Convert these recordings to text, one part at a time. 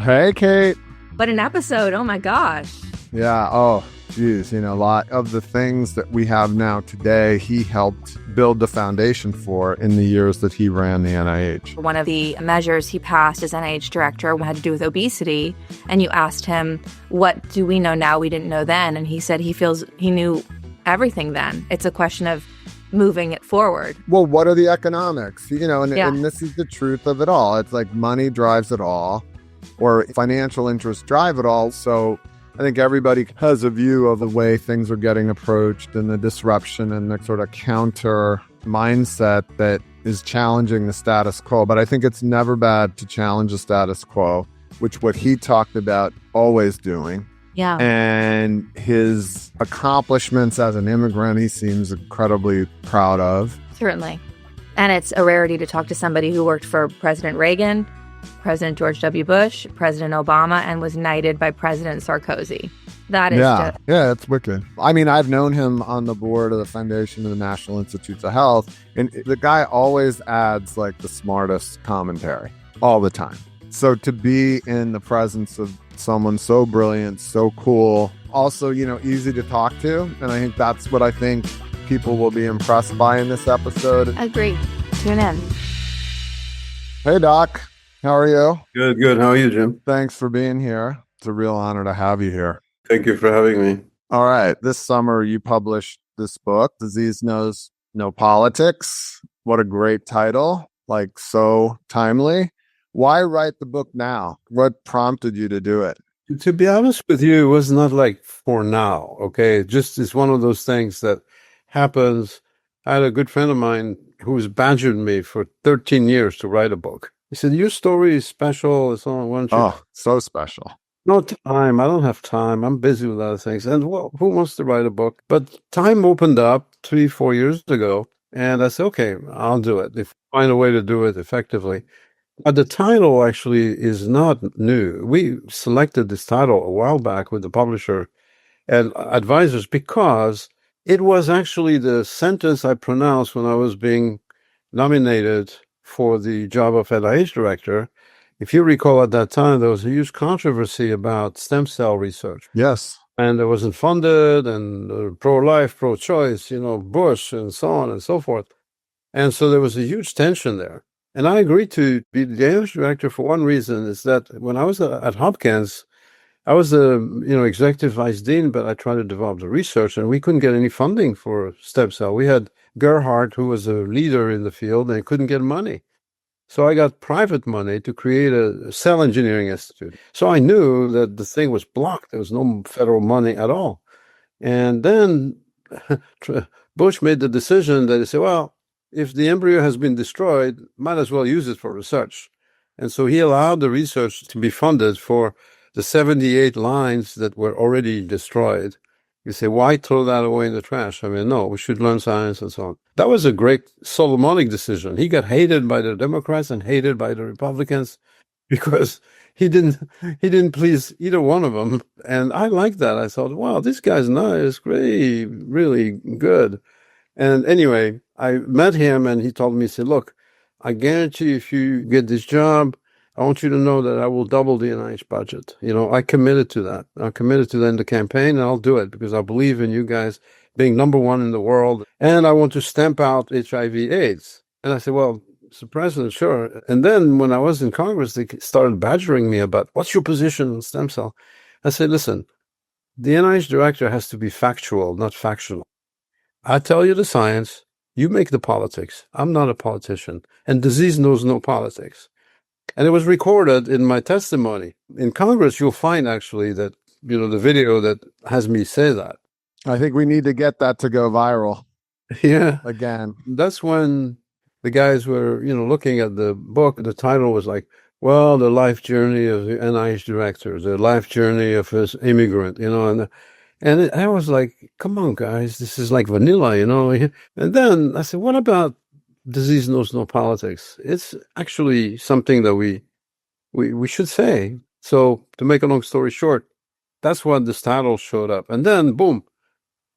Hey, Kate. But an episode, oh my gosh. Yeah. Oh, geez. A lot of the things that we have now today, he helped build the foundation for in the years that he ran the NIH. One of the measures he passed as NIH director had to do with obesity. And you asked him, what do we know now we didn't know then? And he said he feels he knew everything then. It's a question of moving it forward. Well, what are the economics? And this is the truth of it all. It's like money drives it all, or financial interests drive it all. So I think everybody has a view of the way things are getting approached and the disruption and the sort of counter mindset that is challenging the status quo. But I think it's never bad to challenge the status quo, which what he talked about always doing. Yeah. And his accomplishments as an immigrant, he seems incredibly proud of. Certainly. And it's a rarity to talk to somebody who worked for President Reagan, President George W. Bush, President Obama, and was knighted by President Sarkozy. That is Yeah, it's wicked. I mean, I've known him on the board of the Foundation of the National Institutes of Health, and the guy always adds like the smartest commentary all the time. So to be in the presence of someone so brilliant, so cool, also, easy to talk to. And I think that's what I think people will be impressed by in this episode. Agree. Tune in. Hey, Doc. How are you? Good. How are you, Jim? Thanks for being here. It's a real honor to have you here. Thank you for having me. All right. This summer, you published this book, Disease Knows No Politics. What a great title. Like, so timely. Why write the book now? What prompted you to do it? To be honest with you, it was not like for now, okay? It's one of those things that happens. I had a good friend of mine who's badgered me for 13 years to write a book. He said, your story is special. It's all one. Oh, so special. No time. I don't have time. I'm busy with other things. And well, who wants to write a book? But time opened up 3-4 years ago. And I said, okay, I'll do it. If I find a way to do it effectively. But the title actually is not new. We selected this title a while back with the publisher and advisors because it was actually the sentence I pronounced when I was being nominated for the job of NIH director. If you recall, at that time, there was a huge controversy about stem cell research. Yes. And it wasn't funded, and pro-life, pro-choice, Bush, and so on and so forth. And so there was a huge tension there. And I agreed to be the NIH director for one reason, is that when I was at Hopkins, I was the executive vice dean, but I tried to develop the research, and we couldn't get any funding for stem cell. We had Gerhardt, who was a leader in the field, and couldn't get money. So I got private money to create a cell engineering institute. So I knew that the thing was blocked. There was no federal money at all. And then Bush made the decision that he said, well, if the embryo has been destroyed, might as well use it for research. And so he allowed the research to be funded for the 78 lines that were already destroyed. You say, why throw that away in the trash? I mean, no, we should learn science and so on. That was a great Solomonic decision. He got hated by the Democrats and hated by the Republicans because he didn't please either one of them. And I liked that. I thought, wow, this guy's nice, really, really good. And anyway, I met him and he told me, he said, look, I guarantee if you get this job, I want you to know that I will double the NIH budget. I committed to that. I committed to that in the campaign, and I'll do it because I believe in you guys being number one in the world. And I want to stamp out HIV/AIDS. And I said, well, Mr. President, sure. And then when I was in Congress, they started badgering me about, what's your position on stem cell? I said, listen, the NIH director has to be factual, not factional. I tell you the science, you make the politics. I'm not a politician. And disease knows no politics. And it was recorded in my testimony. In Congress, you'll find actually that, the video that has me say that. I think we need to get that to go viral. Yeah. Again. That's when the guys were, looking at the book. The title was like, well, the life journey of the NIH director, the life journey of his immigrant, and I was like, come on, guys, this is like vanilla, And then I said, what about disease knows no politics? It's actually something that we should say. So to make a long story short, that's when this title showed up. And then, boom,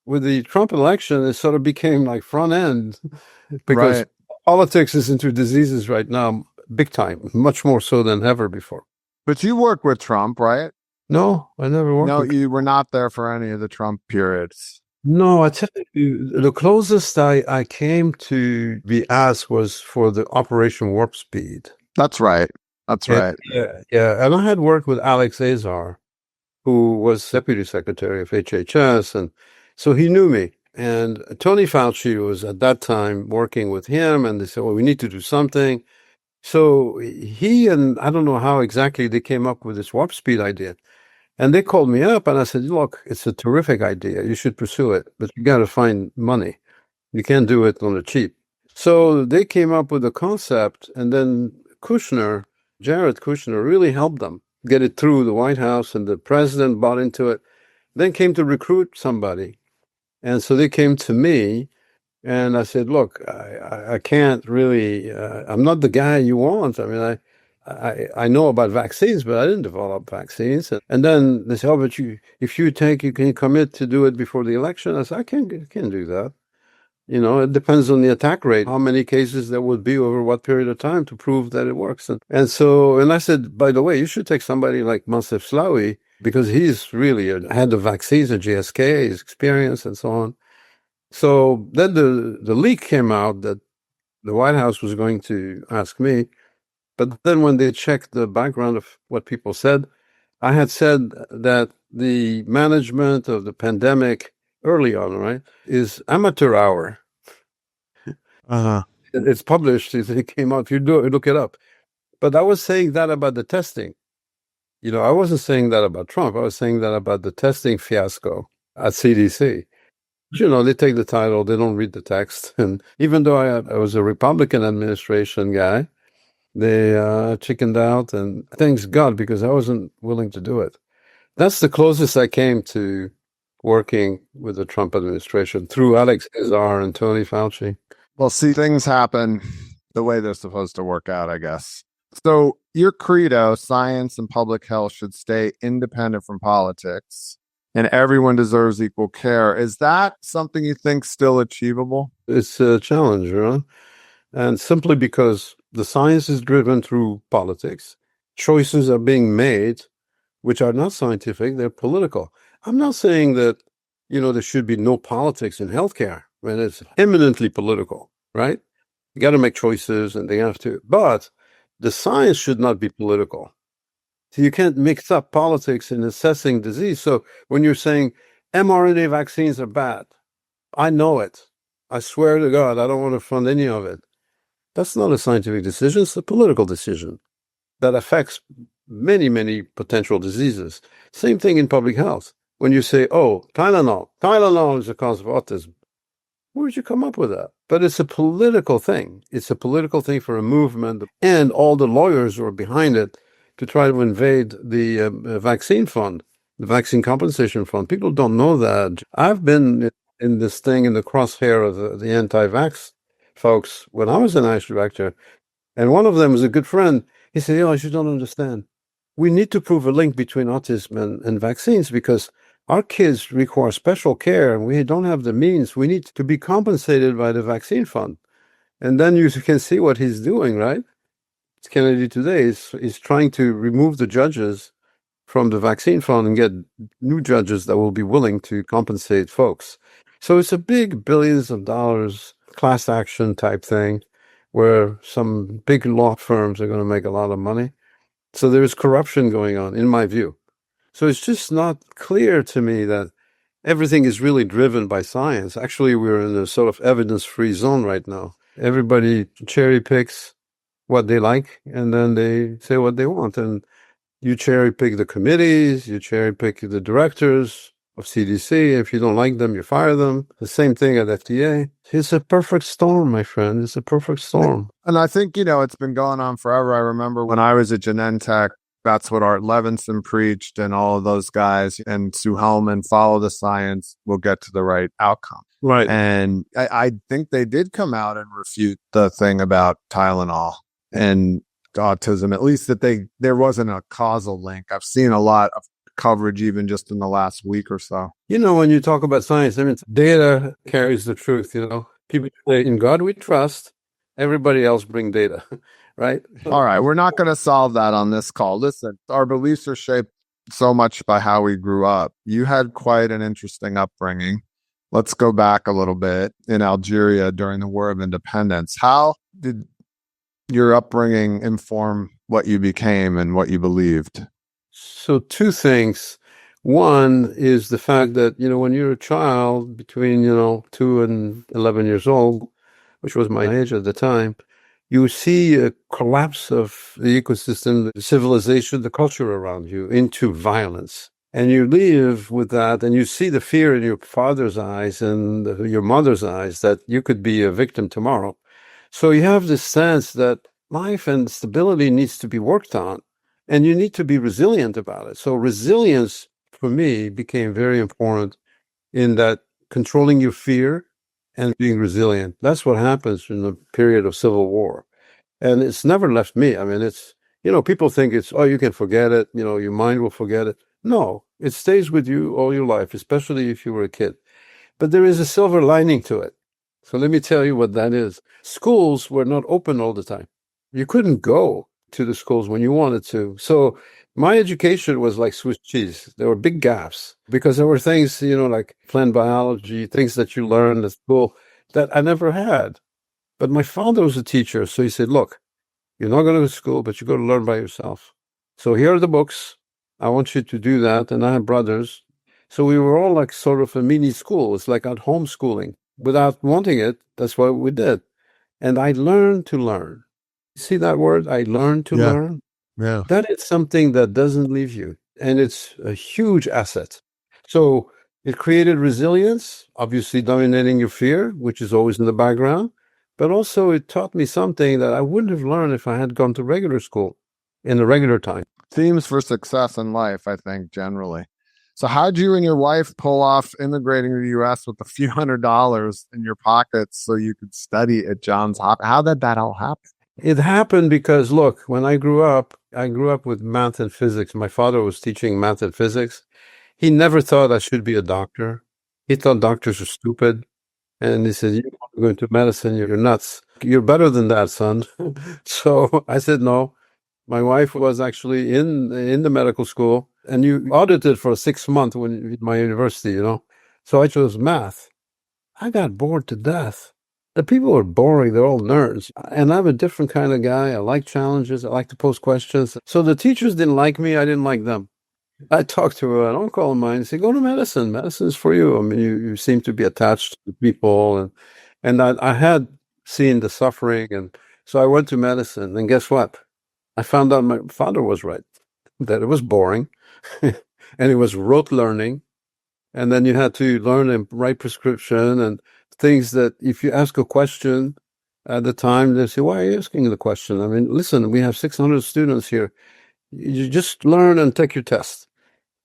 with the Trump election, it sort of became like front end because politics is into diseases right now, big time, much more so than ever before. But you worked with Trump, right? No, I never worked No, with you were not there for any of the Trump periods. No, I tell you, the closest I came to be asked was for the Operation Warp Speed. That's right. That's right. Yeah. And I had worked with Alex Azar, who was Deputy Secretary of HHS. And so he knew me. And Tony Fauci was at that time working with him. And they said, well, we need to do something. So he and I don't know how exactly they came up with this warp speed idea. And they called me up and I said, look, it's a terrific idea. You should pursue it, but you got to find money. You can't do it on the cheap. So they came up with a concept, and then Jared Kushner, really helped them get it through the White House, and the president bought into it, then came to recruit somebody. And so they came to me, and I said, look, I can't really, I'm not the guy you want. I mean, I know about vaccines, but I didn't develop vaccines. And then they said, oh, but if you can commit to do it before the election. I said, I can't do that. You know, it depends on the attack rate, how many cases there would be over what period of time to prove that it works. And I said, by the way, you should take somebody like Mansef Slaoui, because he's really had the vaccines at GSK, his experience and so on. So then the leak came out that the White House was going to ask me. But then when they checked the background of what people said, I had said that the management of the pandemic early on, right, is amateur hour. Uh-huh. It's published. It came out. If you look it up. But I was saying that about the testing. You know, I wasn't saying that about Trump. I was saying that about the testing fiasco at CDC. You know, they take the title, they don't read the text. And even though I was a Republican administration guy, they chickened out, and thanks God, because I wasn't willing to do it. That's the closest I came to working with the Trump administration through Alex Azar and Tony Fauci. Well, see, things happen the way they're supposed to work out, I guess. So your credo, science and public health should stay independent from politics, and everyone deserves equal care. Is that something you think still achievable? It's a challenge, right? And simply because the science is driven through politics, choices are being made which are not scientific, they're political. I'm not saying that, you know, there should be no politics in healthcare when it's eminently political, right? You got to make choices and they have to, but the science should not be political. So you can't mix up politics in assessing disease. So when you're saying mRNA vaccines are bad, I know it. I swear to God, I don't want to fund any of it. That's not a scientific decision. It's a political decision that affects many, many potential diseases. Same thing in public health. When you say, oh, Tylenol is the cause of autism. Where did you come up with that? But it's a political thing. It's a political thing for a movement, and all the lawyers who are behind it to try to invade the vaccine fund, the vaccine compensation fund. People don't know that. I've been in this thing in the crosshair of the anti-vax folks when I was an NIH director, and one of them was a good friend. He said, Elias, you don't understand. We need to prove a link between autism and vaccines because our kids require special care and we don't have the means. We need to be compensated by the vaccine fund. And then you can see what he's doing, right? Kennedy today is trying to remove the judges from the vaccine fund and get new judges that will be willing to compensate folks. So it's a big billions of dollars class action type thing where some big law firms are going to make a lot of money. So there is corruption going on, in my view. So it's just not clear to me that everything is really driven by science. Actually, we're in a sort of evidence-free zone right now. Everybody cherry picks what they like, and then they say what they want. And you cherry pick the committees, you cherry pick the directors of CDC. If you don't like them, you fire them. The same thing at FDA. It's a perfect storm, my friend. It's a perfect storm. And I think, you know, it's been going on forever. I remember when I was at Genentech, that's what Art Levinson preached and all of those guys and Sue Hellman, follow the science, we'll get to the right outcome. Right. And I think they did come out and refute the thing about Tylenol and autism, at least that there wasn't a causal link. I've seen a lot of coverage even just in the last week or so. You know, when you talk about science, I mean, data carries the truth, you know. People say, in God we trust, everybody else bring data. right? All right. We're not going to solve that on this call. Listen, our beliefs are shaped so much by how we grew up. You had quite an interesting upbringing. Let's go back a little bit in Algeria during the War of Independence. How did your upbringing inform what you became and what you believed? So two things. One is the fact that, when you're a child between, 2 and 11 years old, which was my age at the time, you see a collapse of the ecosystem, the civilization, the culture around you into violence. And you live with that, and you see the fear in your father's eyes and your mother's eyes that you could be a victim tomorrow. So you have this sense that life and stability needs to be worked on, and you need to be resilient about it. So resilience, for me, became very important in that controlling your fear and being resilient. That's what happens in the period of civil war. And it's never left me. I mean, it's, people think it's, oh, you can forget it. Your mind will forget it. No, it stays with you all your life, especially if you were a kid. But there is a silver lining to it. So let me tell you what that is. Schools were not open all the time. You couldn't go to the schools when you wanted to. So my education was like Swiss cheese. There were big gaps because there were things, like plant biology, things that you learned at school that I never had. But my father was a teacher. So he said, look, you're not going to school, but you got to learn by yourself. So here are the books. I want you to do that. And I have brothers. So we were all like sort of a mini school. It's like at homeschooling. Without wanting it, that's what we did. And I learned to learn. See that word? I learned to learn. Yeah. That is something that doesn't leave you. And it's a huge asset. So it created resilience, obviously dominating your fear, which is always in the background. But also it taught me something that I wouldn't have learned if I had gone to regular school in the regular time. Themes for success in life, I think, generally. So how'd you and your wife pull off immigrating to the U.S. with a few $100s in your pockets so you could study at Johns Hopkins? How did that all happen? It happened because, look, when I grew up with math and physics. My father was teaching math and physics. He never thought I should be a doctor. He thought doctors are stupid. And he said, you want to go into medicine, you're nuts. You're better than that, son. So I said, no. My wife was actually in the medical school, and you audited for 6 months at my university, So I chose math. I got bored to death. The people are boring. They're all nerds. And I'm a different kind of guy. I like challenges. I like to pose questions. So the teachers didn't like me. I didn't like them. I talked to an uncle of mine and said, go to medicine. Medicine is for you. I mean, you seem to be attached to people. And I had seen the suffering. And so I went to medicine. And guess what? I found out my father was right, that it was boring and it was rote learning. And then you had to learn and write prescription and things that if you ask a question at the time, they say, why are you asking the question? I mean, listen, we have 600 students here. You just learn and take your test.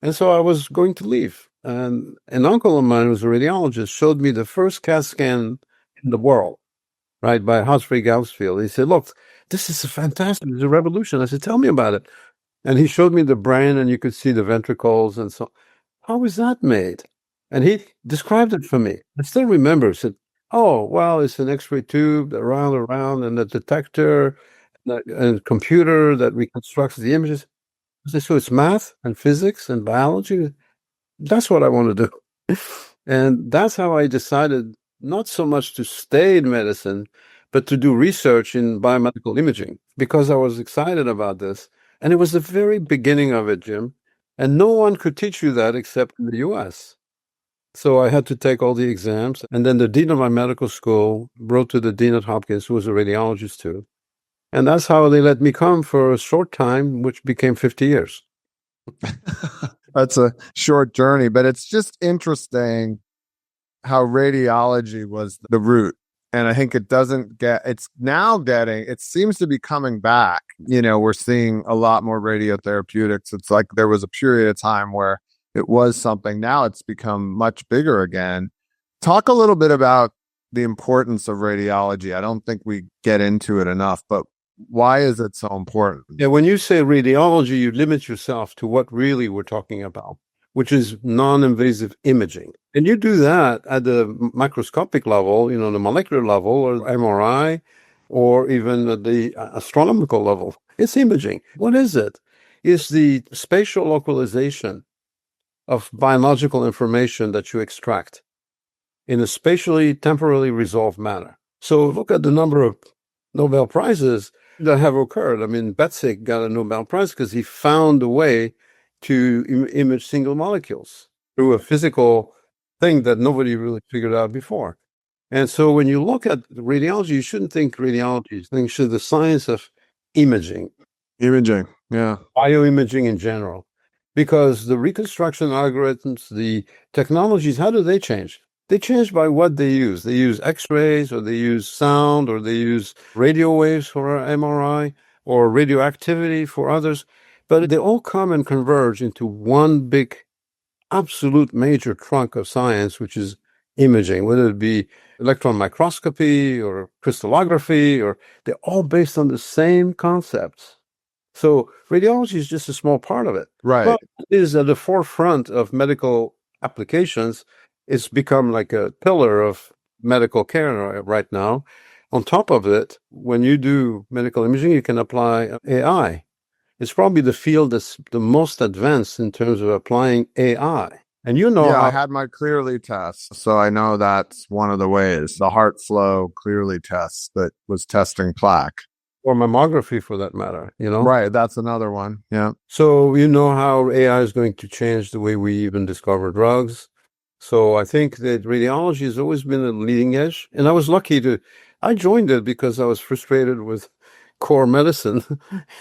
And so I was going to leave. And an uncle of mine who was a radiologist showed me the first CAT scan in the world, right, by Humphrey Gausfield. He said, look, this is fantastic. It's a revolution. I said, tell me about it. And he showed me the brain and you could see the ventricles and so. How is that made? And he described it for me. I still remember. He said, oh, well, it's an X-ray tube around, and a detector, and a computer that reconstructs the images. I said, so it's math and physics and biology? That's what I want to do. And that's how I decided not so much to stay in medicine, but to do research in biomedical imaging, because I was excited about this. And it was the very beginning of it, Jim. And no one could teach you that except in the US. So I had to take all the exams. And then the dean of my medical school wrote to the dean at Hopkins, who was a radiologist too. And that's how they let me come for a short time, which became 50 years. That's a short journey, but it's just interesting how radiology was the root. And I think it's seems to be coming back. We're seeing a lot more radiotherapeutics. It's like there was a period of time where it was something. Now it's become much bigger again. Talk a little bit about the importance of radiology. I don't think we get into it enough, but why is it so important? Yeah, when you say radiology, you limit yourself to what really we're talking about, which is non-invasive imaging. And you do that at the microscopic level, the molecular level, or MRI, or even at the astronomical level. It's imaging. What is it? It's the spatial localization of biological information that you extract in a spatially, temporally resolved manner. So look at the number of Nobel Prizes that have occurred. I mean, Betzig got a Nobel Prize because he found a way to image single molecules through a physical thing that nobody really figured out before. And so when you look at radiology, you shouldn't think radiology, think should the science of imaging. Imaging, yeah. Bioimaging in general. Because the reconstruction algorithms, the technologies, how do they change? They change by what they use. They use X-rays, or they use sound, or they use radio waves for MRI, or radioactivity for others. But they all come and converge into one big, absolute major trunk of science, which is imaging, whether it be electron microscopy or crystallography, or they're all based on the same concepts. So radiology is just a small part of it. Right. But it is at the forefront of medical applications. It's become like a pillar of medical care right now. On top of it, when you do medical imaging, you can apply AI. It's probably the field that's the most advanced in terms of applying AI. And you know, I had my Clearly test, so I know that's one of the ways. The heart flow Clearly test that was testing plaque. Or mammography for that matter, you know? Right, that's another one, yeah. So you know how AI is going to change the way we even discover drugs. So I think that radiology has always been a leading edge. And I was lucky I joined it because I was frustrated with core medicine.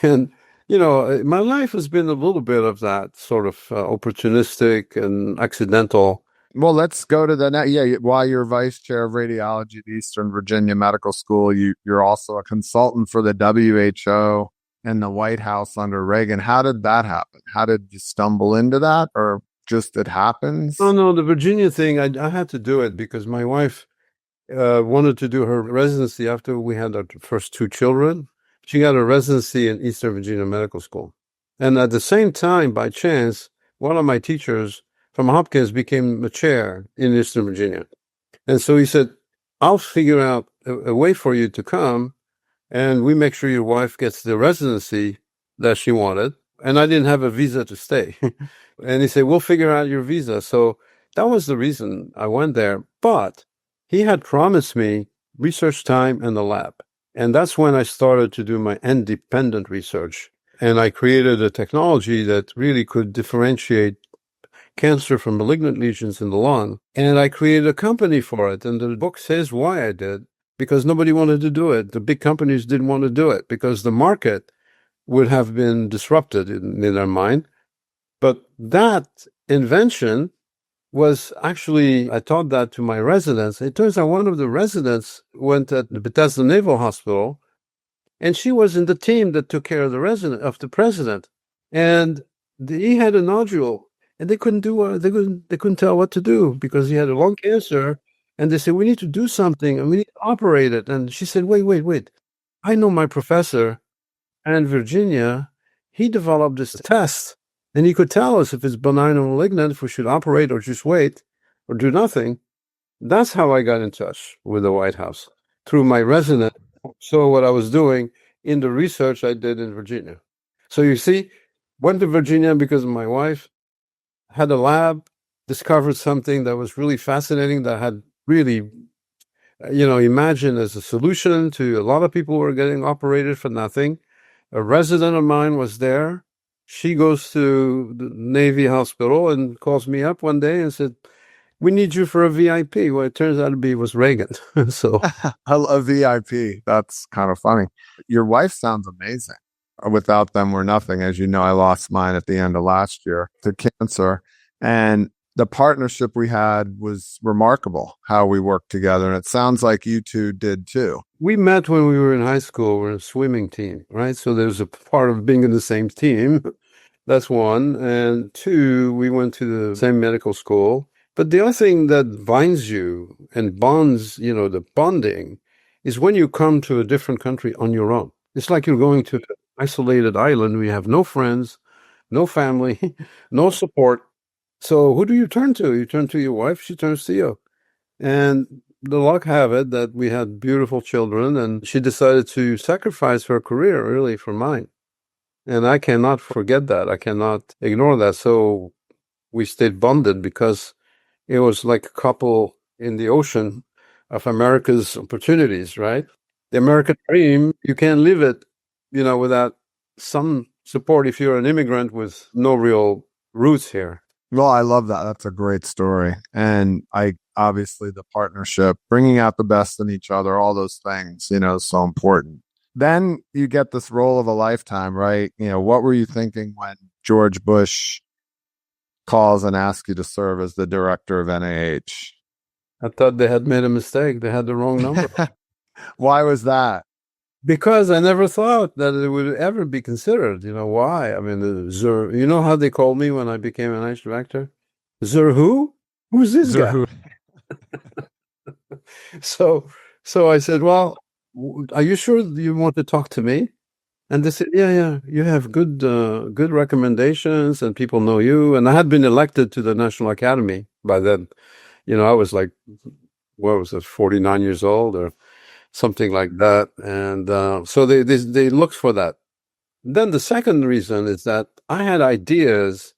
And, you know, my life has been a little bit of that sort of opportunistic and accidental. Well, let's go to the next. Yeah, while you're vice chair of radiology at Eastern Virginia Medical School, you're also a consultant for the WHO and the White House under Reagan. How did that happen? How did you stumble into that, or just it happens? Oh, no, the Virginia thing, I had to do it because my wife wanted to do her residency after we had our first two children. She got a residency in Eastern Virginia Medical School. And at the same time, by chance, one of my teachers from Hopkins became a chair in Eastern Virginia. And so he said, I'll figure out a way for you to come, and we make sure your wife gets the residency that she wanted. And I didn't have a visa to stay. And he said, we'll figure out your visa. So that was the reason I went there. But he had promised me research time in the lab. And that's when I started to do my independent research. And I created a technology that really could differentiate cancer from malignant lesions in the lung. And I created a company for it. And the book says why I did, because nobody wanted to do it. The big companies didn't want to do it because the market would have been disrupted in their mind. But that invention was actually, I taught that to my residents. It turns out one of the residents went at the Bethesda Naval Hospital, and she was in the team that took care of the president. And he had a nodule. And they couldn't they couldn't tell what to do because he had a lung cancer. And they said, we need to do something and we need to operate it. And she said, wait. I know my professor in Virginia, he developed this test and he could tell us if it's benign or malignant, if we should operate or just wait or do nothing. That's how I got in touch with the White House, through my resident. So what I was doing in the research I did in Virginia. So you see, went to Virginia because of my wife, had a lab, discovered something that was really fascinating, that had really, imagined as a solution to a lot of people who were getting operated for nothing. A resident of mine was there. She goes to the Navy hospital and calls me up one day and said, we need you for a VIP. Well, it turns out to be was Reagan. So a VIP. That's kind of funny. Your wife sounds amazing. Without them, we're nothing. As you know, I lost mine at the end of last year to cancer. And the partnership we had was remarkable, how we worked together. And it sounds like you two did too. We met when we were in high school. We're a swimming team, right? So there's a part of being in the same team. That's one. And two, we went to the same medical school. But the other thing that binds you and bonds, the bonding, is when you come to a different country on your own. It's like you're going to an isolated island where you have no friends, no family, no support. So who do you turn to? You turn to your wife, she turns to you. And the luck have it that we had beautiful children, and she decided to sacrifice her career really for mine. And I cannot forget that. I cannot ignore that. So we stayed bonded because it was like a couple in the ocean of America's opportunities, right? The American dream, you can't live it, without some support if you're an immigrant with no real roots here. Well, I love that. That's a great story. And obviously the partnership, bringing out the best in each other, all those things, is so important. Then you get this role of a lifetime, right? What were you thinking when George Bush calls and asks you to serve as the director of NIH? I thought they had made a mistake. They had the wrong number. Why was that? Because I never thought that it would ever be considered. Why? I mean, you know how they called me when I became NIH director? Zerhouni? Who's this guy? So I said, well, are you sure you want to talk to me? And they said, yeah, you have good recommendations and people know you. And I had been elected to the National Academy by then. I was like, 49 years old or something like that. And so they looked for that. Then the second reason is that I had ideas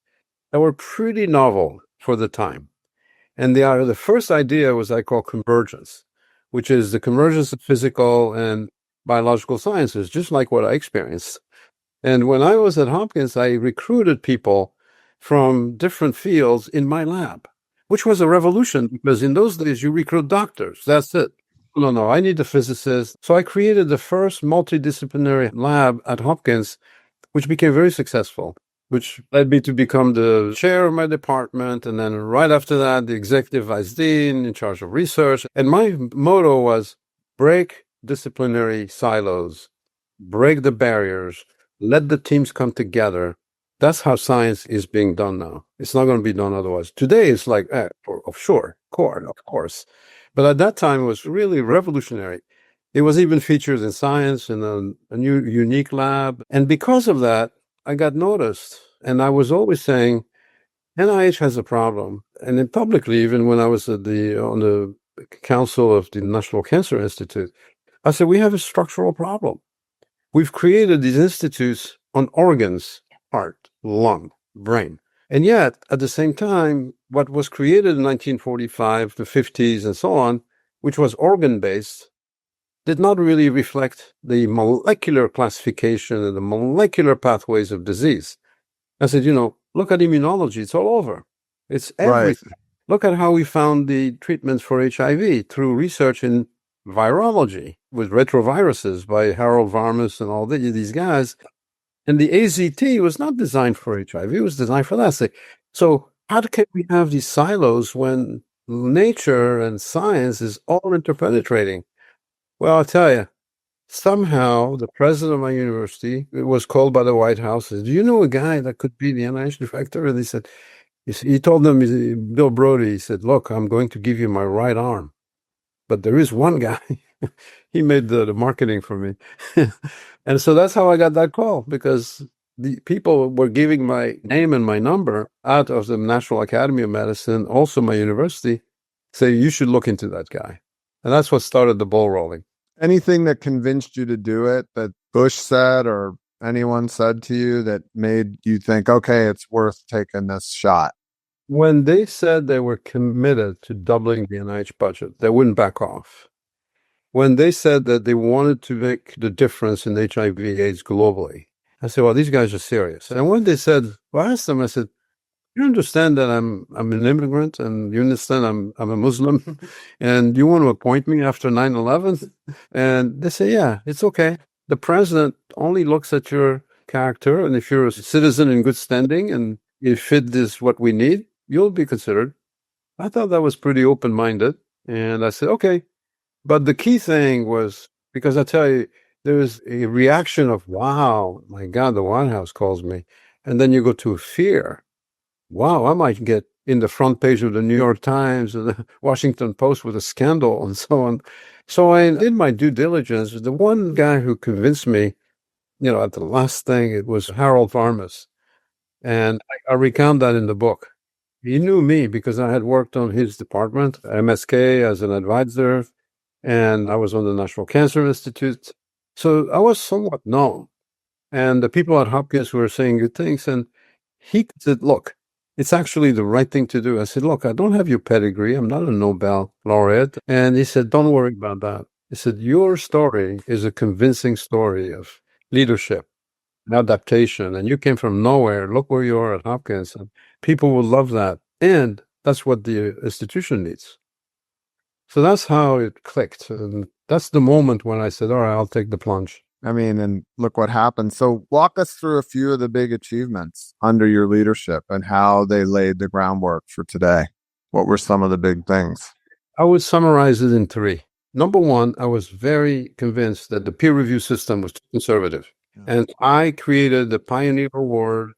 that were pretty novel for the time. And the first idea was I call convergence, which is the convergence of physical and biological sciences, just like what I experienced. And when I was at Hopkins, I recruited people from different fields in my lab, which was a revolution because in those days you recruit doctors. That's it. No, I need a physicist. So I created the first multidisciplinary lab at Hopkins, which became very successful, which led me to become the chair of my department. And then right after that, the executive vice dean in charge of research. And my motto was break disciplinary silos, break the barriers, let the teams come together. That's how science is being done now. It's not going to be done otherwise. Today, it's like, sure, of course. But at that time, it was really revolutionary. It was even featured in Science in a new, unique lab. And because of that, I got noticed. And I was always saying, NIH has a problem. And then publicly, even when I was on the council of the National Cancer Institute, I said, we have a structural problem. We've created these institutes on organs, heart, lung, brain. And yet, at the same time, what was created in 1945, the 50s, and so on, which was organ-based, did not really reflect the molecular classification and the molecular pathways of disease. I said, look at immunology. It's all over. It's everything. Right. Look at how we found the treatments for HIV through research in virology with retroviruses by Harold Varmus and all these guys. And the AZT was not designed for HIV. It was designed for that. So how can we have these silos when nature and science is all interpenetrating? Well, I'll tell you, somehow the president of my university was called by the White House. Said, do you know a guy that could be the NIH director? And he told them, Bill Brody, he said, look, I'm going to give you my right arm. But there is one guy. He made the marketing for me. And so that's how I got that call, because the people were giving my name and my number out of the National Academy of Medicine, also my university, say, you should look into that guy. And that's what started the ball rolling. Anything that convinced you to do it that Bush said or anyone said to you that made you think, okay, it's worth taking this shot? When they said they were committed to doubling the NIH budget, they wouldn't back off. When they said that they wanted to make the difference in HIV/AIDS globally, I said, well, these guys are serious. And when they said, well, I asked them, I said, you understand that I'm an immigrant, and you understand I'm a Muslim, and you want to appoint me after 9/11? And they say, yeah, it's okay. The president only looks at your character, and if you're a citizen in good standing and you fit this what we need, you'll be considered. I thought that was pretty open-minded, and I said, okay. But the key thing was, because I tell you, there was a reaction of, wow, my God, the White House calls me. And then you go to fear. Wow, I might get in the front page of the New York Times or the Washington Post with a scandal and so on. So I did my due diligence. The one guy who convinced me, at the last thing, it was Harold Varmus. And I recount that in the book. He knew me because I had worked on his department, MSK, as an advisor, and I was on the National Cancer Institute. So I was somewhat known. And the people at Hopkins were saying good things. And he said, look, it's actually the right thing to do. I said, look, I don't have your pedigree. I'm not a Nobel laureate. And he said, don't worry about that. He said, your story is a convincing story of leadership and adaptation. And you came from nowhere. Look where you are at Hopkins. And people will love that. And that's what the institution needs. So that's how it clicked. And that's the moment when I said, all right, I'll take the plunge. I mean, and look what happened. So walk us through a few of the big achievements under your leadership and how they laid the groundwork for today. What were some of the big things? I would summarize it in three. Number one, I was very convinced that the peer review system was too conservative. Yeah. And I created the Pioneer Award,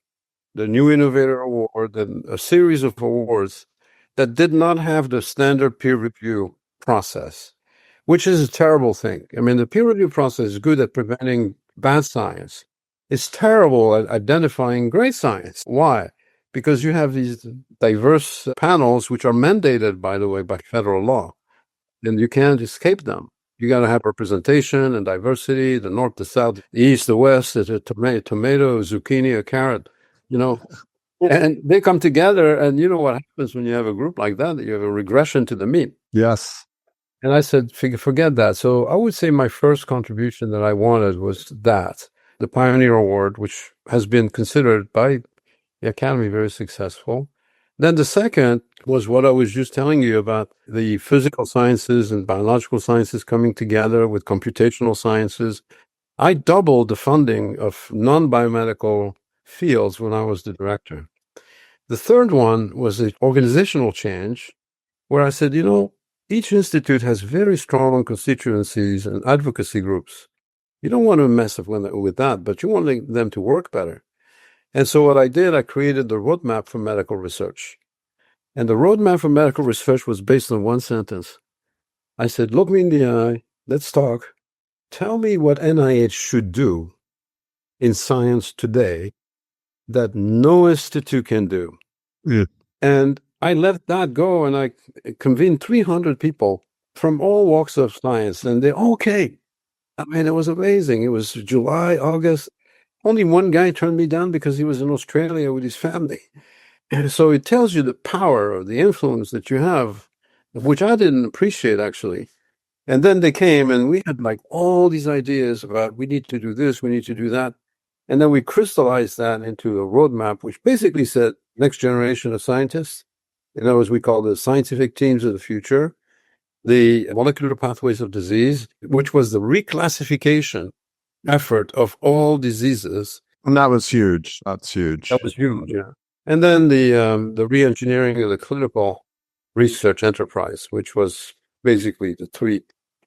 the New Innovator Award, and a series of awards that did not have the standard peer review process, which is a terrible thing. I mean, the peer review process is good at preventing bad science. It's terrible at identifying great science. Why? Because you have these diverse panels, which are mandated, by the way, by federal law, and you can't escape them. You got to have representation and diversity, the north, the south, the east, the west, the tomato, zucchini, a carrot, you know. And they come together, and you know what happens when you have a group like that? You have a regression to the mean. Yes. And I said, forget that. So I would say my first contribution that I wanted was that, the Pioneer Award, which has been considered by the Academy very successful. Then the second was what I was just telling you about, the physical sciences and biological sciences coming together with computational sciences. I doubled the funding of non-biomedical fields when I was the director. The third one was the organizational change, where I said, you know, each institute has very strong constituencies and advocacy groups. You don't want to mess with that, but you want them to work better. And so what I did, I created the roadmap for medical research. And the roadmap for medical research was based on one sentence. I said, look me in the eye, let's talk. Tell me what NIH should do in science today that no institute can do. Yeah. And I let that go, and I convened 300 people from all walks of science, and they okay. I mean, it was amazing. It was July, August. Only one guy turned me down because he was in Australia with his family. And so it tells you the power or the influence that you have, which I didn't appreciate, actually. And then they came, and we had like all these ideas about we need to do this, we need to do that. And then we crystallized that into a roadmap, which basically said next generation of scientists. In other words, we call the scientific teams of the future, the molecular pathways of disease, which was the reclassification effort of all diseases. And that was huge. That's huge. That was huge, yeah. And then the re-engineering of the clinical research enterprise, which was basically the three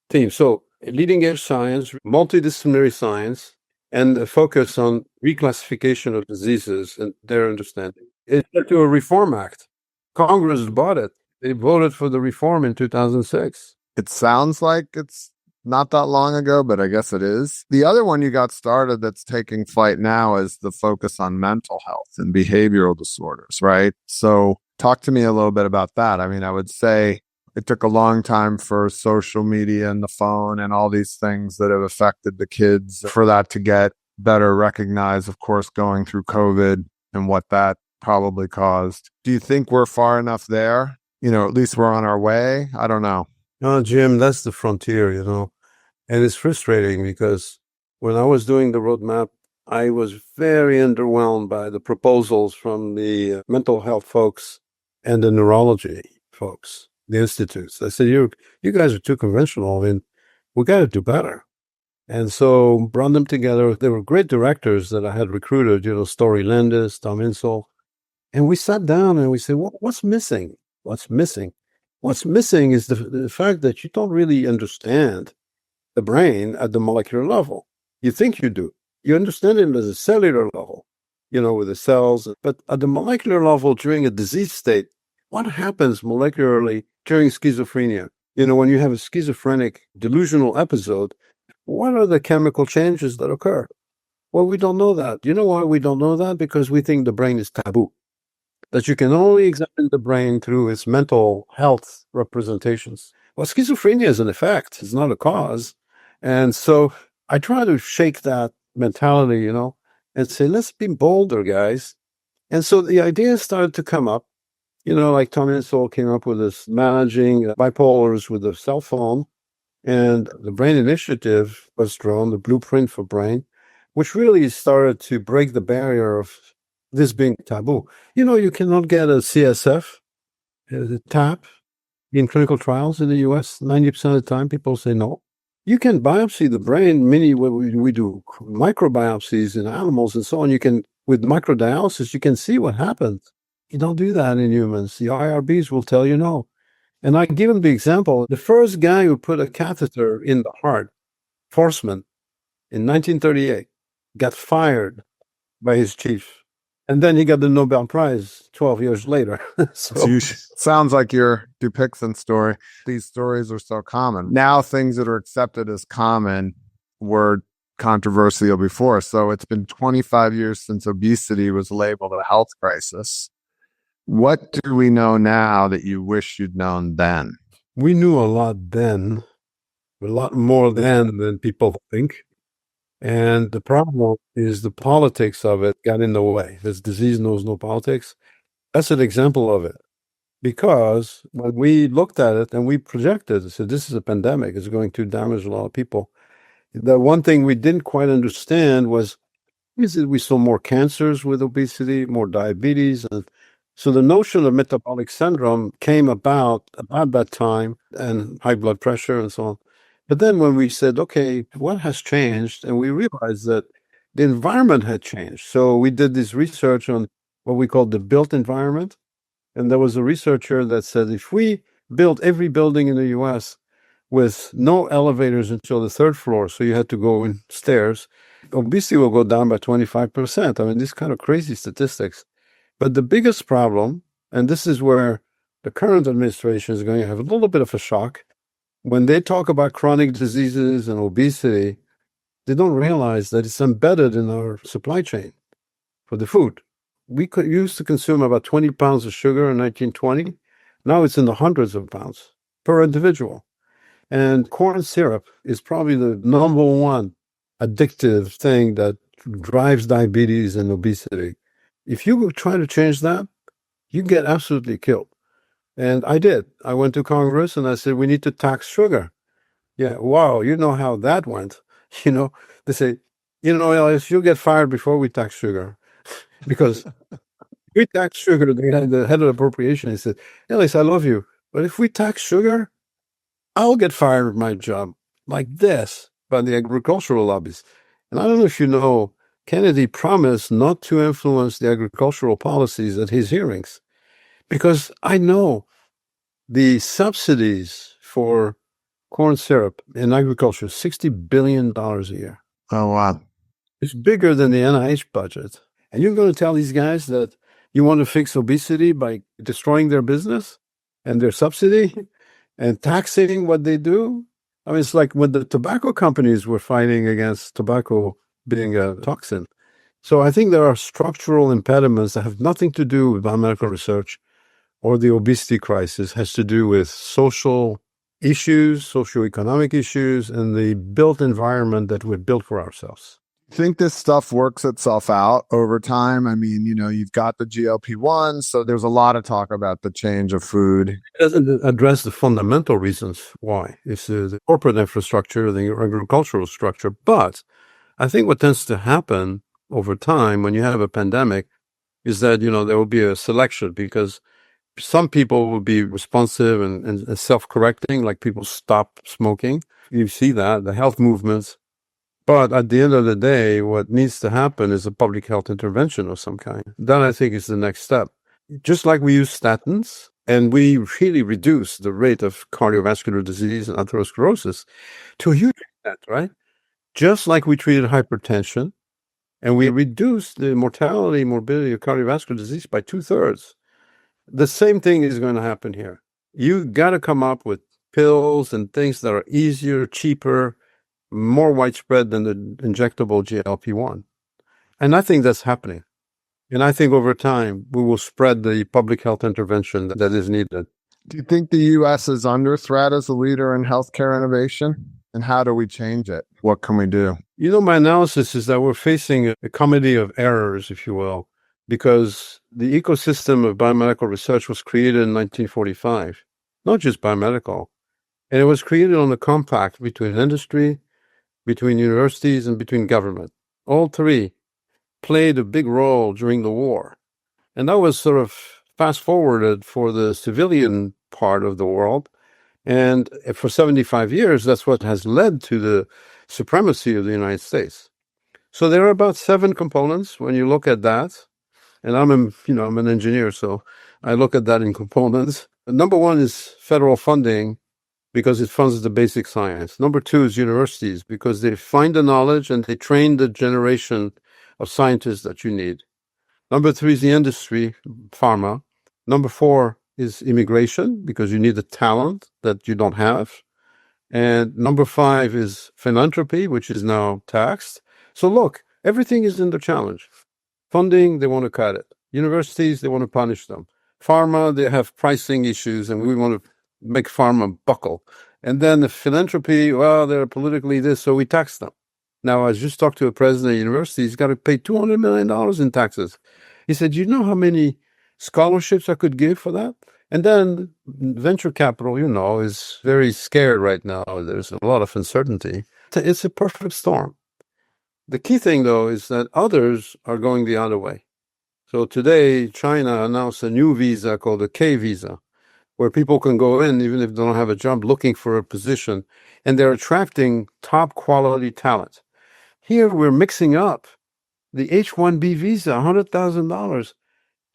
themes. So leading edge science, multidisciplinary science, and a focus on reclassification of diseases and their understanding. It led to a Reform Act. Congress bought it. They voted for the reform in 2006. It sounds like it's not that long ago, but I guess it is. The other one you got started that's taking flight now is the focus on mental health and behavioral disorders, right? So talk to me a little bit about that. I mean, I would say it took a long time for social media and the phone and all these things that have affected the kids for that to get better recognized, of course, going through COVID and what that probably caused. Do you think we're far enough there? You know, at least we're on our way? I don't know. No, Jim, that's the frontier, you know. And it's frustrating because when I was doing the roadmap, I was very underwhelmed by the proposals from the mental health folks and the neurology folks, the institutes. I said, you guys are too conventional. I mean, we got to do better. And so brought them together. They were great directors that I had recruited, you know, Story Landis, Tom Insel. And we sat down and we said, what's missing? What's missing? What's missing is the fact that you don't really understand the brain at the molecular level. You think you do. You understand it at a cellular level, you know, with the cells. But at the molecular level during a disease state, what happens molecularly during schizophrenia? You know, when you have a schizophrenic delusional episode, what are the chemical changes that occur? Well, we don't know that. You know why we don't know that? Because we think the brain is taboo. that you can only examine the brain through its mental health representations. Well, schizophrenia is an effect, it's not a cause. And so I try to shake that mentality, and say, let's be bolder, guys. And so the ideas started to come up, like Tommy and Sol came up with this managing bipolars with a cell phone. And the Brain Initiative was drawn, the blueprint for brain, which really started to break the barrier of this being taboo. You cannot get a CSF, a TAP, in clinical trials in the US. 90% of the time, people say no. You can biopsy the brain. We do microbiopsies in animals and so on. With microdialysis, you can see what happens. You don't do that in humans. The IRBs will tell you no. And I give him the example. The first guy who put a catheter in the heart, Forsman, in 1938, got fired by his chief. And then he got the Nobel Prize 12 years later. Sounds like your Dupixent story. These stories are so common. Now things that are accepted as common were controversial before. So it's been 25 years since obesity was labeled a health crisis. What do we know now that you wish you'd known then? We knew a lot then, a lot more then than people think. And the problem is the politics of it got in the way. This disease knows no politics. That's an example of it. Because when we looked at it and we projected and said, this is a pandemic, it's going to damage a lot of people. The one thing we didn't quite understand was, is that we saw more cancers with obesity, more diabetes. And so the notion of metabolic syndrome came about that time, and high blood pressure and so on. But then when we said, okay, what has changed? And we realized that the environment had changed. So we did this research on what we call the built environment. And there was a researcher that said, if we build every building in the US with no elevators until the third floor, so you had to go in stairs, obesity will go down by 25%. I mean, these kind of crazy statistics. But the biggest problem, and this is where the current administration is going to have a little bit of a shock, when they talk about chronic diseases and obesity, they don't realize that it's embedded in our supply chain for the food. We used to consume about 20 pounds of sugar in 1920. Now it's in the hundreds of pounds per individual. And corn syrup is probably the number one addictive thing that drives diabetes and obesity. If you try to change that, you get absolutely killed. And I did. I went to Congress and I said, we need to tax sugar. Yeah, wow, you know how that went. They say, Elias, you'll get fired before we tax sugar. Because we tax sugar, the head of appropriation, he said, Elias, I love you, but if we tax sugar, I'll get fired from my job like this by the agricultural lobbies. And I don't know if you know, Kennedy promised not to influence the agricultural policies at his hearings. Because I know the subsidies for corn syrup in agriculture, $60 billion a year. Oh, wow. It's bigger than the NIH budget. And you're going to tell these guys that you want to fix obesity by destroying their business and their subsidy and taxing what they do? I mean, it's like when the tobacco companies were fighting against tobacco being a toxin. So I think there are structural impediments that have nothing to do with biomedical research or the obesity crisis. It has to do with social issues, socioeconomic issues, and the built environment that we've built for ourselves. Think this stuff works itself out over time? I mean, you've got the GLP-1, so there's a lot of talk about the change of food. It doesn't address the fundamental reasons why. It's the corporate infrastructure, the agricultural structure. But I think what tends to happen over time when you have a pandemic is that, there will be a selection because some people will be responsive and self-correcting, like people stop smoking. You see that, the health movements. But at the end of the day, what needs to happen is a public health intervention of some kind. That, I think, is the next step. Just like we use statins, and we really reduce the rate of cardiovascular disease and atherosclerosis to a huge extent, right? Just like we treated hypertension, and we reduced the mortality, morbidity of cardiovascular disease by 2/3. The same thing is going to happen here. You got to come up with pills and things that are easier, cheaper, more widespread than the injectable GLP-1. And I think that's happening. And I think over time, we will spread the public health intervention that is needed. Do you think the U.S. is under threat as a leader in healthcare innovation? And how do we change it? What can we do? My analysis is that we're facing a comedy of errors, if you will, because the ecosystem of biomedical research was created in 1945, not just biomedical. And it was created on a compact between industry, between universities, and between government. All three played a big role during the war. And that was sort of fast forwarded for the civilian part of the world. And for 75 years, that's what has led to the supremacy of the United States. So there are about 7 components when you look at that. And I'm an engineer, so I look at that in components. Number 1 is federal funding, because it funds the basic science. Number 2 is universities, because they find the knowledge and they train the generation of scientists that you need. Number 3 is the industry, pharma. Number 4 is immigration, because you need the talent that you don't have. And number 5 is philanthropy, which is now taxed. So look, everything is in the challenge. Funding, they want to cut it. Universities, they want to punish them. Pharma, they have pricing issues, and we want to make pharma buckle. And then the philanthropy, well, they're politically this, so we tax them. Now, I just talked to a president of university. He's got to pay $200 million in taxes. He said, you know how many scholarships I could give for that? And then venture capital, is very scared right now. There's a lot of uncertainty. It's a perfect storm. The key thing, though, is that others are going the other way. So today, China announced a new visa called the K visa, where people can go in, even if they don't have a job, looking for a position, and they're attracting top quality talent. Here, we're mixing up the H-1B visa, $100,000,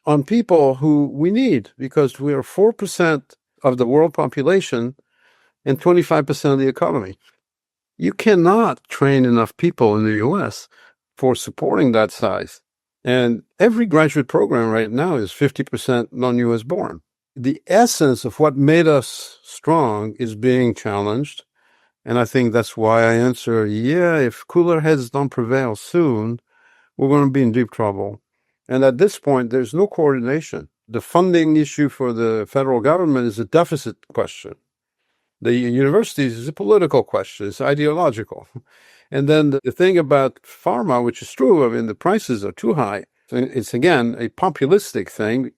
on people who we need, because we are 4% of the world population and 25% of the economy. You cannot train enough people in the U.S. for supporting that size. And every graduate program right now is 50% non-U.S. born. The essence of what made us strong is being challenged. And I think that's why I answer, if cooler heads don't prevail soon, we're going to be in deep trouble. And at this point, there's no coordination. The funding issue for the federal government is a deficit question. The universities is a political question. It's ideological. And then the thing about pharma, which is true, the prices are too high. It's, again, a populistic thing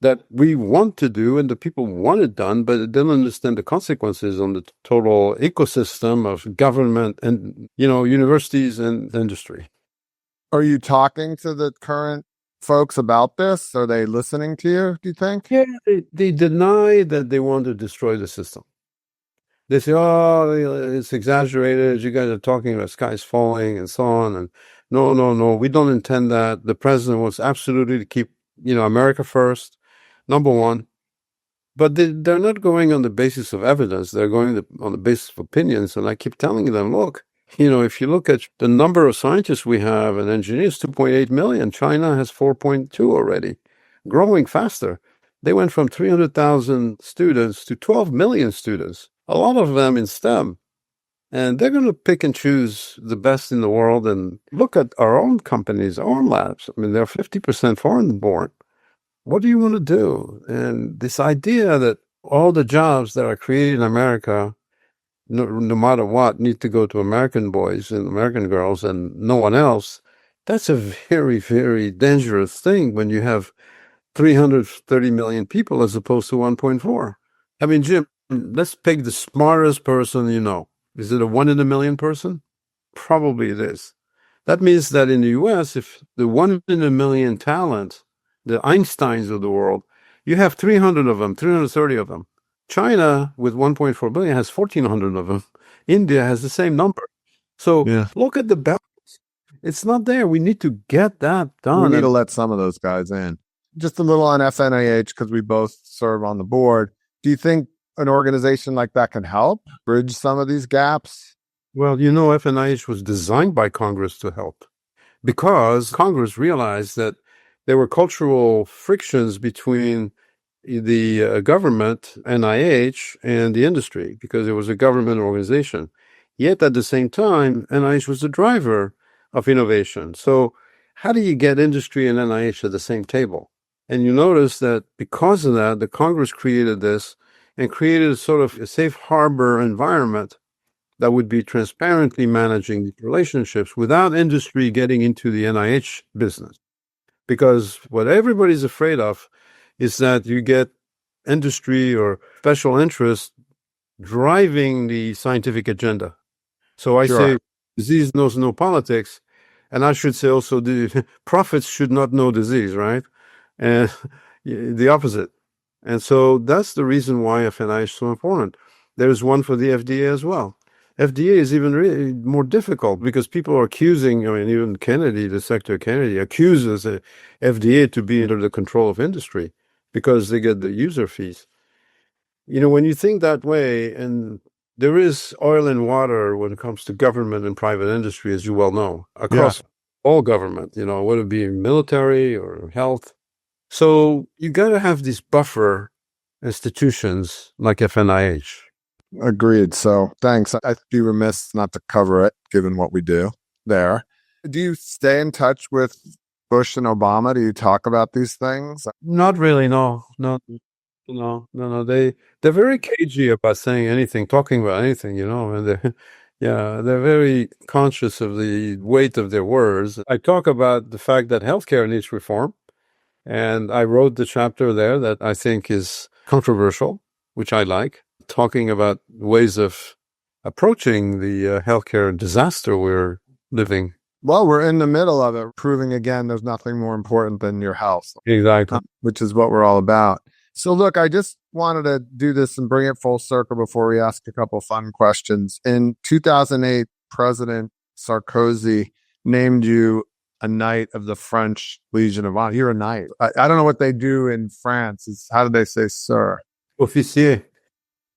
that we want to do, and the people want it done, but they don't understand the consequences on the total ecosystem of government and, universities and industry. Are you talking to the current folks about this? Are they listening to you, do you think? Yeah, they deny that they want to destroy the system. They say, it's exaggerated. You guys are talking about skies falling and so on. And no, we don't intend that. The president wants absolutely to keep, America first, number one. But they're not going on the basis of evidence. They're going on the basis of opinions. And I keep telling them, look, if you look at the number of scientists we have and engineers, 2.8 million. China has 4.2 already, growing faster. They went from 300,000 students to 12 million students, a lot of them in STEM. And they're going to pick and choose the best in the world. And look at our own companies, our own labs. They're 50% foreign born. What do you want to do? And this idea that all the jobs that are created in America, no matter what, need to go to American boys and American girls and no one else, that's a very, very dangerous thing when you have 330 million people as opposed to 1.4. Jim, let's pick the smartest person you know. Is it a 1 in a million person? Probably it is. That means that in the U.S., if the 1 in a million talent, the Einsteins of the world, you have 300 of them, 330 of them. China, with 1.4 billion, has 1,400 of them. India has the same number. So Look at the balance. It's not there. We need to get that done. We need to let some of those guys in. Just a little on FNIH, because we both serve on the board. Do you think an organization like that can help bridge some of these gaps? Well, FNIH was designed by Congress to help, because Congress realized that there were cultural frictions between the government, NIH, and the industry, because it was a government organization. Yet at the same time, NIH was the driver of innovation. So how do you get industry and NIH at the same table? And you notice that because of that, the Congress created this and created sort of a safe harbor environment that would be transparently managing the relationships without industry getting into the NIH business. Because what everybody's afraid of is that you get industry or special interest driving the scientific agenda. So I say disease knows no politics, and I should say also the profits should not know disease, right? And the opposite. And so that's the reason why FNI is so important. There's one for the FDA as well. FDA is even really more difficult because people are accusing, I mean, even Kennedy, the Secretary Kennedy, accuses the FDA to be under the control of industry because they get the user fees. You know, when you think that way, and there is oil and water when it comes to government and private industry, as you well know, across all government, you know, whether it be military or health. So you got to have these buffer institutions like FNIH. Agreed. So thanks. I'd be remiss not to cover it, given what we do there. Do you stay in touch with Bush and Obama? Do you talk about these things? Not really, no. They're very cagey about saying anything, talking about anything, you know, and they're very conscious of the weight of their words. I talk about the fact that healthcare needs reform, and I wrote the chapter there that I think is controversial, which I like, talking about ways of approaching the healthcare disaster we're living. Well, we're in the middle of it, proving again there's nothing more important than your health. Exactly. Which is what we're all about. So look, I just wanted to do this and bring it full circle before we ask a couple fun questions. In 2008, President Sarkozy named you a knight of the French Legion of Honor. You're a knight. I don't know what they do in France. How do they say sir? Officier.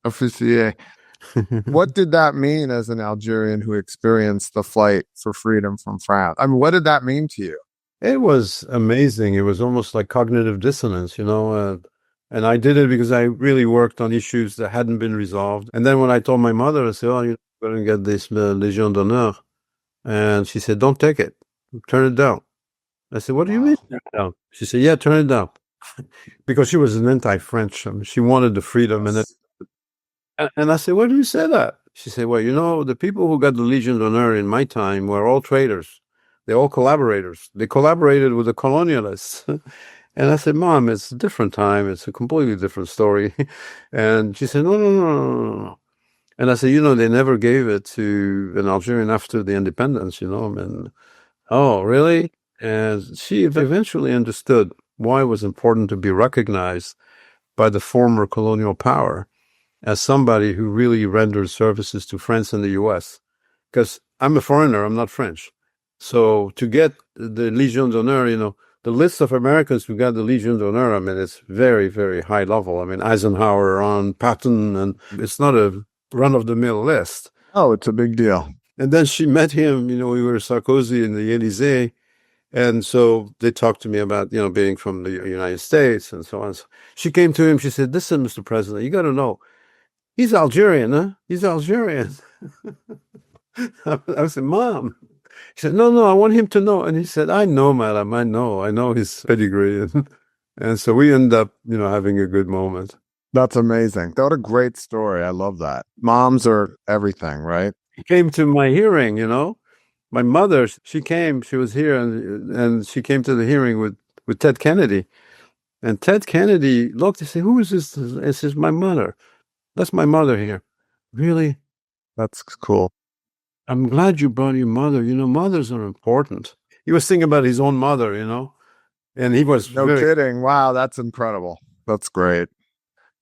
Officier. What did that mean as an Algerian who experienced the fight for freedom from France? I mean, what did that mean to you? It was amazing. It was almost like cognitive dissonance, you know. And I did it because I really worked on issues that hadn't been resolved. And then when I told my mother, I said, "Oh, you're going to get this Légion d'honneur," and she said, "Don't take it. Turn it down." I said, "What do you mean turn it down?" She said, "Yeah, turn it down," because she was an anti-French. I mean, she wanted the freedom, and I said, "Why do you say that?" She said, "Well, you know, the people who got the Legion d'honneur in my time were all traitors. They're all collaborators. They collaborated with the colonialists." And I said, "Mom, it's a different time. It's a completely different story." And she said, No. And I said, "You know, they never gave it to an Algerian after the independence, you know." And, "Oh, really?" And she eventually understood why it was important to be recognized by the former colonial power as somebody who really rendered services to France and the U.S. Because I'm a foreigner, I'm not French. So to get the Legion d'honneur, you know, the list of Americans who got the Legion d'honneur, I mean, it's very, very high level. I mean, Eisenhower, on Patton, and it's not a run-of-the-mill list. Oh, it's a big deal. And then she met him, you know, we were Sarkozy in the Élysée. And so they talked to me about, you know, being from the United States and so on. So she came to him, she said, "Listen, Mr. President, you got to know, he's Algerian, huh? He's Algerian." I said, "Mom." He said, No, I want him to know." And he said, "I know, madam, I know his pedigree." And so we end up, you know, having a good moment. That's amazing. What a great story. I love that. Moms are everything, right? He came to my hearing, you know. My mother, she was here, and she came to the hearing with Ted Kennedy. And Ted Kennedy looked and said, "Who is this?" It says, "My mother. That's my mother here." "Really? That's cool. I'm glad you brought your mother. You know, mothers are important." He was thinking about his own mother, you know, and he was no kidding. Wow, that's incredible. That's great.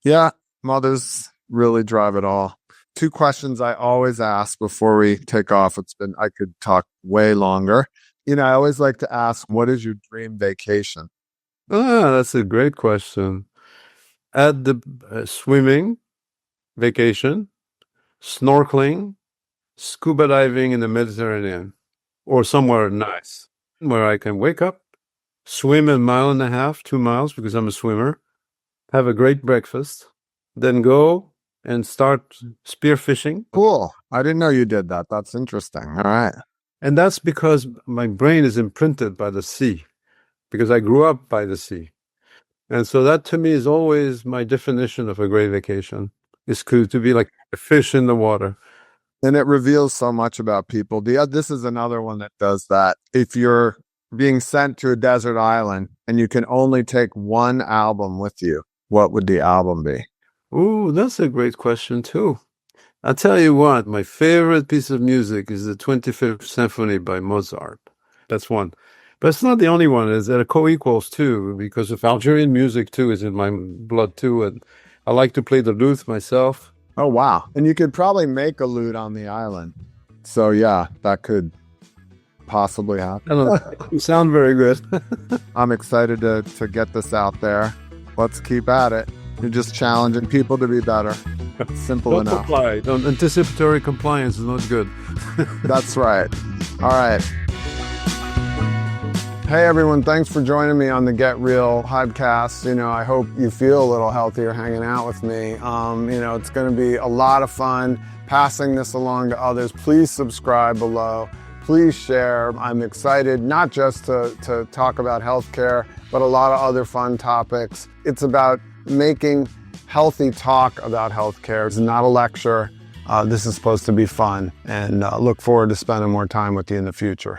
Yeah, mothers really drive it all. 2 questions I always ask before we take off. I could talk way longer. You know, I always like to ask, what is your dream vacation? That's a great question. At the swimming, vacation, snorkeling, scuba diving in the Mediterranean, or somewhere nice where I can wake up, swim 1.5 miles, 2 miles, because I'm a swimmer, have a great breakfast, then go and start spearfishing. Cool. I didn't know you did that. That's interesting. All right. And that's because my brain is imprinted by the sea, because I grew up by the sea. And so that to me is always my definition of a great vacation, is to be like a fish in the water. And it reveals so much about people. This is another one that does that. If you're being sent to a desert island and you can only take one album with you, what would the album be? Ooh, that's a great question too. I'll tell you what, my favorite piece of music is the 25th Symphony by Mozart. That's one. But it's not the only one. There are co-equals too, because of Algerian music too is in my blood too. And I like to play the lute myself. Oh, wow. And you could probably make a lute on the island. So yeah, that could possibly happen. I don't know. It doesn't sound very good. I'm excited to get this out there. Let's keep at it. You're just challenging people to be better. Simple Don't enough. comply. Anticipatory compliance is not good. That's right. All right. Hey everyone, thanks for joining me on the Get Real podcast. I hope you feel a little healthier hanging out with me. It's going to be a lot of fun passing this along to others. Please subscribe below. Please share. I'm excited not just to talk about healthcare, but a lot of other fun topics. It's about making healthy talk about healthcare. It's not a lecture. This is supposed to be fun, and look forward to spending more time with you in the future.